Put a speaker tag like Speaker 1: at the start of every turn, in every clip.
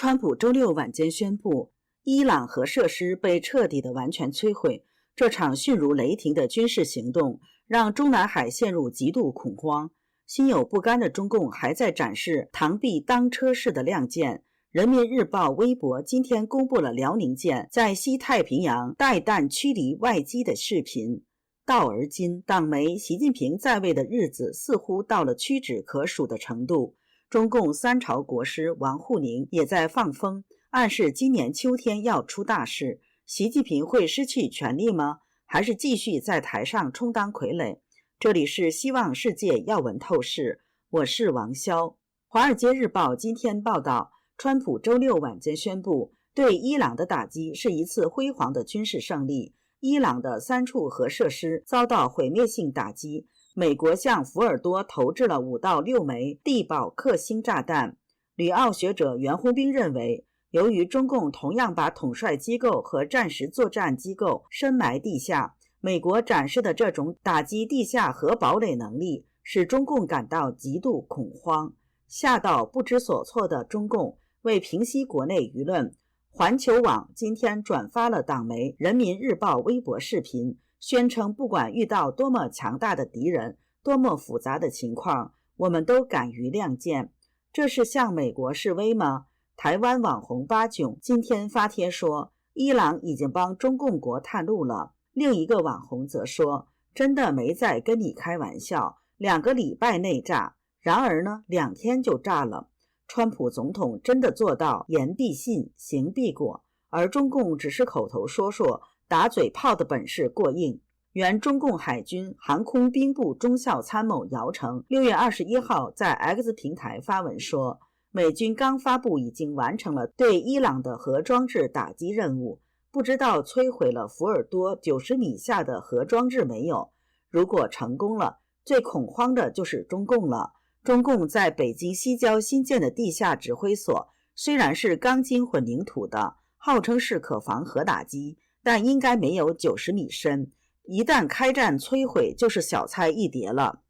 Speaker 1: 川普周六晚间宣布，伊朗核设施被彻底的完全摧毁。这场迅如雷霆的军事行动让中南海陷入极度恐慌。心有不甘的中共还在展示螳臂当车式的亮剑。人民日报微博今天公布了辽宁舰在西太平洋带弹驱离外机的视频。到而今，党媒习近平在位的日子似乎到了屈指可数的程度。中共三朝国师王沪宁也在放风，暗示今年秋天要出大事。习近平会失去权力吗？还是继续在台上充当傀儡？这里是希望世界要闻透视，我是王潇。华尔街日报今天报道，川普周六晚间宣布，对伊朗的打击是一次辉煌的军事胜利。伊朗的3处核设施遭到毁灭性打击，美国向福尔多投掷了5到6枚地堡克星炸弹。旅澳学者袁宏兵认为，由于中共同样把统帅机构和战时作战机构深埋地下，美国展示的这种打击地下核堡垒能力使中共感到极度恐慌。吓到不知所措的中共为平息国内舆论，环球网今天转发了党媒人民日报微博视频，宣称不管遇到多么强大的敌人，多么复杂的情况，我们都敢于亮剑。这是向美国示威吗？台湾网红巴囧今天发帖说，伊朗已经帮中共国探路了。另一个网红则说，真的没在跟你开玩笑，2个礼拜内炸。然而呢，2天就炸了。川普总统真的做到言必信，行必果，而中共只是口头说说，打嘴炮的本事过硬。原中共海军航空兵部中校参谋姚成6月21号在 X 平台发文说，美军刚发布已经完成了对伊朗的核装置打击任务，不知道摧毁了福尔多90米下的核装置没有。如果成功了，最恐慌的就是中共了。中共在北京西郊新建的地下指挥所虽然是钢筋混凝土的，号称是可防核打击，但应该没有90米深，一旦开战摧毁就是小菜一碟了。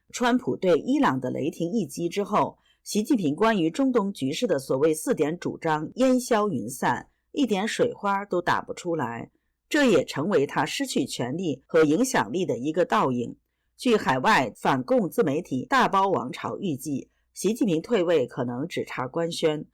Speaker 1: 川普对伊朗的雷霆一击之后，习近平关于中东局势的所谓4点主张烟消云散，一点水花都打不出来，这也成为他失去权力和影响力的一个倒影。据海外反共自媒体大包王朝预计，习近平退位可能只差官宣。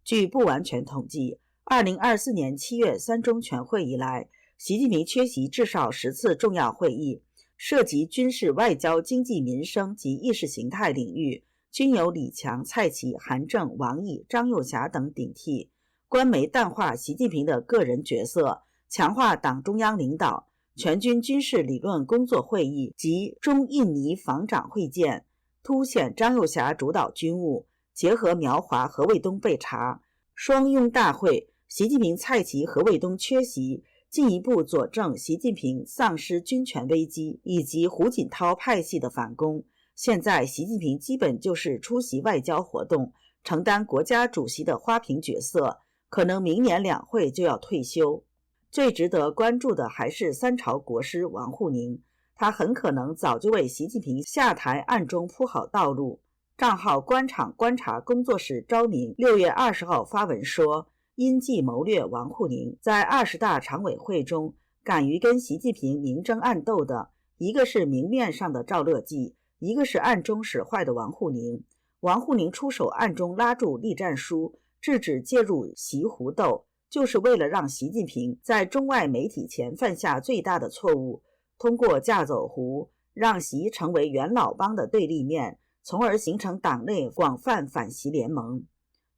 Speaker 1: 据不完全统计，2024年7月3中全会以来，习近平缺席至少10次重要会议，涉及军事、外交、经济、民生及意识形态领域，均由李强、蔡奇、韩正、王毅、张又侠等顶替。官媒淡化习近平的个人角色，强化党中央领导。全军军事理论工作会议及中印尼防长会见，凸显张又侠主导军务，结合苗华、何卫东被查。双拥大会，习近平、蔡奇、何卫东缺席，进一步佐证习近平丧失军权危机以及胡锦涛派系的反攻。现在习近平基本就是出席外交活动，承担国家主席的花瓶角色，可能明年2会就要退休。最值得关注的还是三朝国师王沪宁，他很可能早就为习近平下台暗中铺好道路。账号官场观察工作室昭明6月20号发文说，因计谋略王沪宁在20大常委会中敢于跟习近平明争暗斗的，一个是明面上的赵乐际，一个是暗中使坏的王沪宁。王沪宁出手暗中拉住栗战书，制止介入习胡斗，就是为了让习近平在中外媒体前犯下最大的错误，通过架走胡，让习成为元老帮的对立面，从而形成党内广泛反习联盟。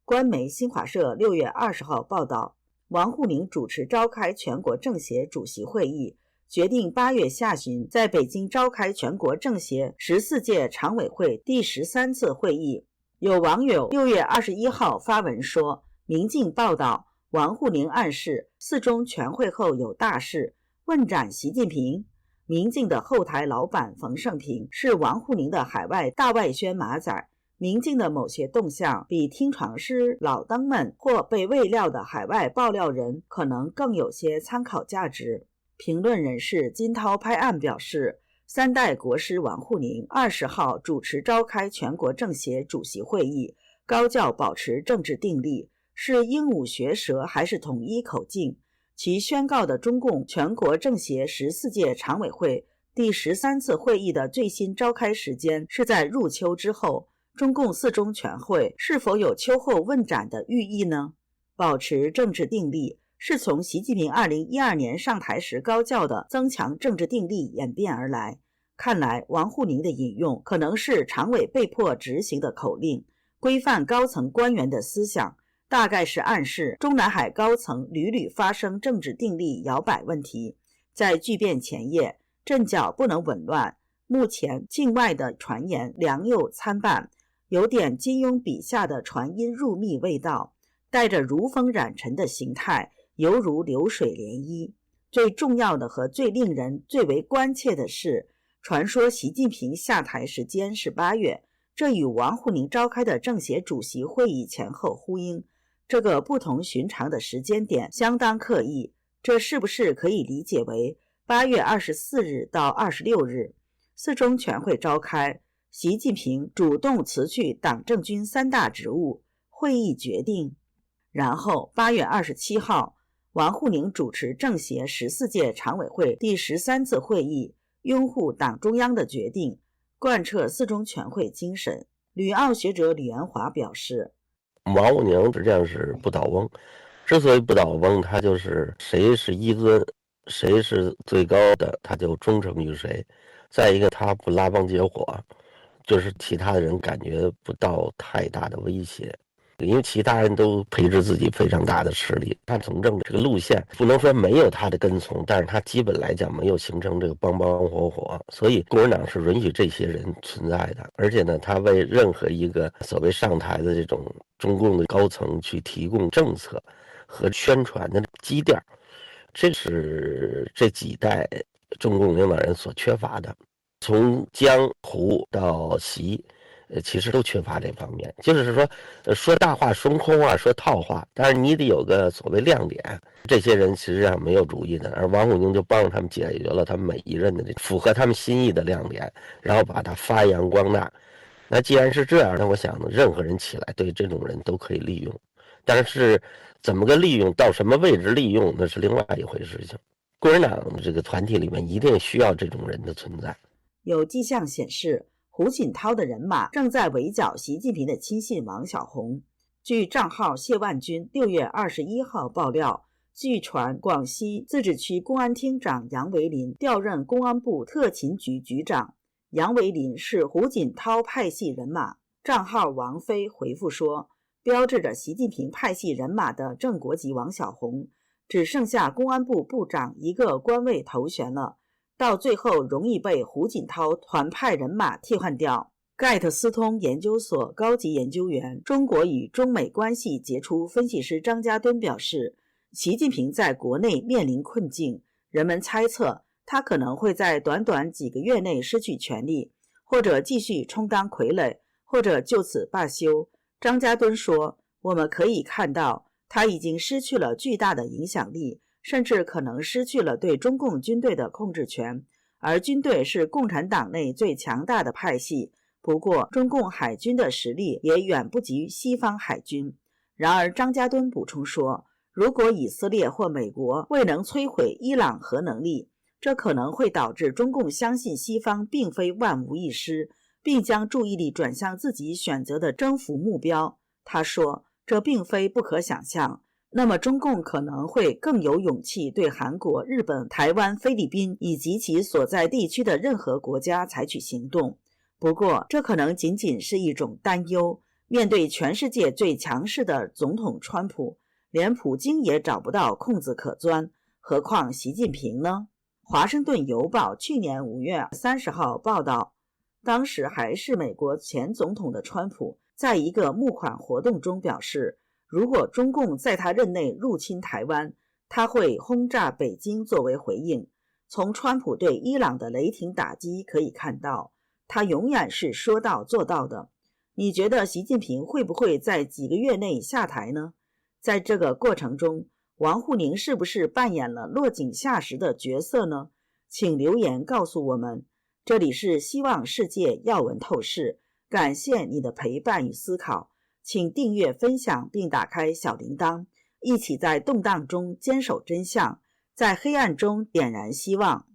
Speaker 1: 官媒新华社6月20号报道，王沪宁主持召开全国政协主席会议，决定8月下旬在北京召开全国政协14届常委会第13次会议。有网友6月21号发文说，明镜报道王沪宁暗示4中全会后有大事，问斩习近平。明镜的后台老板冯胜平是王沪宁的海外大外宣马仔，明镜的某些动向比听床师老登们或被未料的海外爆料人可能更有些参考价值。评论人士金涛拍案表示，3代国师王沪宁20号主持召开全国政协主席会议，高调保持政治定力，是鹦鹉学舌还是统一口径？其宣告的中共全国政协14届常委会第13次会议的最新召开时间是在入秋之后，中共四中全会是否有秋后问斩的寓意呢？保持政治定力是从习近平2012年上台时高叫的增强政治定力演变而来。看来王沪宁的引用可能是常委被迫执行的口令，规范高层官员的思想，大概是暗示中南海高层屡屡发生政治定力摇摆问题，在巨变前夜，阵脚不能紊乱。目前境外的传言良莠参半，有点金庸笔下的传音入密味道，带着如风染尘的形态，犹如流水涟漪。最重要的和最令人最为关切的是，传说习近平下台时间是8月，这与王沪宁召开的政协主席会议前后呼应。这个不同寻常的时间点相当刻意，这是不是可以理解为8月24日到26日，四中全会召开，习近平主动辞去党政军3大职务，会议决定。然后8月27号，王沪宁主持政协14届常委会第13次会议，拥护党中央的决定，贯彻四中全会精神。旅澳学者李元华表示，
Speaker 2: 王沪宁实际上是不倒翁，之所以不倒翁，他就是谁是一尊，谁是最高的，他就忠诚于谁。再一个，他不拉帮结伙，就是其他的人感觉不到太大的威胁，因为其他人都培植自己非常大的势力。他从政这个路线不能说没有他的跟从，但是他基本来讲没有形成这个帮帮火火，所以共产党是允许这些人存在的。而且呢，他为任何一个所谓上台的这种中共的高层去提供政策和宣传的基调，这是这几代中共领导人所缺乏的。从江湖到习，其实都缺乏这方面，就是说，说大话说空话，说套话，但是你得有个所谓亮点。这些人实际上没有主意的，而王沪宁就帮着他们解决了他们每一任的这符合他们心意的亮点，然后把它发扬光大。那既然是这样，那我想任何人起来对这种人都可以利用，但是怎么个利用，到什么位置利用，那是另外一回事情。共产党这个团体里面一定需要这种人的存在。
Speaker 1: 有迹象显示，胡锦涛的人马正在围剿习近平的亲信王小红。据账号谢万军6月21号爆料，据传广西自治区公安厅长杨维林调任公安部特勤局局长，杨维林是胡锦涛派系人马。账号王飞回复说，标志着习近平派系人马的正国级王小红只剩下公安部部长一个官位头衔了，到最后容易被胡锦涛团派人马替换掉。盖特斯通研究所高级研究员、中国与中美关系杰出分析师张家敦表示，习近平在国内面临困境，人们猜测他可能会在短短几个月内失去权力，或者继续充当傀儡，或者就此罢休。张家敦说，我们可以看到他已经失去了巨大的影响力，甚至可能失去了对中共军队的控制权，而军队是共产党内最强大的派系。不过中共海军的实力也远不及西方海军。然而张家敦补充说，如果以色列或美国未能摧毁伊朗核能力，这可能会导致中共相信西方并非万无一失，并将注意力转向自己选择的征服目标。他说，这并非不可想象。那么中共可能会更有勇气对韩国、日本、台湾、菲律宾以及其所在地区的任何国家采取行动。不过这可能仅仅是一种担忧。面对全世界最强势的总统川普，连普京也找不到空子可钻，何况习近平呢？华盛顿邮报去年5月30号报道，当时还是美国前总统的川普在一个募款活动中表示，如果中共在他任内入侵台湾，他会轰炸北京作为回应。从川普对伊朗的雷霆打击可以看到，他永远是说到做到的。你觉得习近平会不会在几个月内下台呢？在这个过程中，王沪宁是不是扮演了落井下石的角色呢？请留言告诉我们。这里是希望世界要闻透视，感谢你的陪伴与思考。请订阅、分享并打开小铃铛，一起在动荡中坚守真相，在黑暗中点燃希望。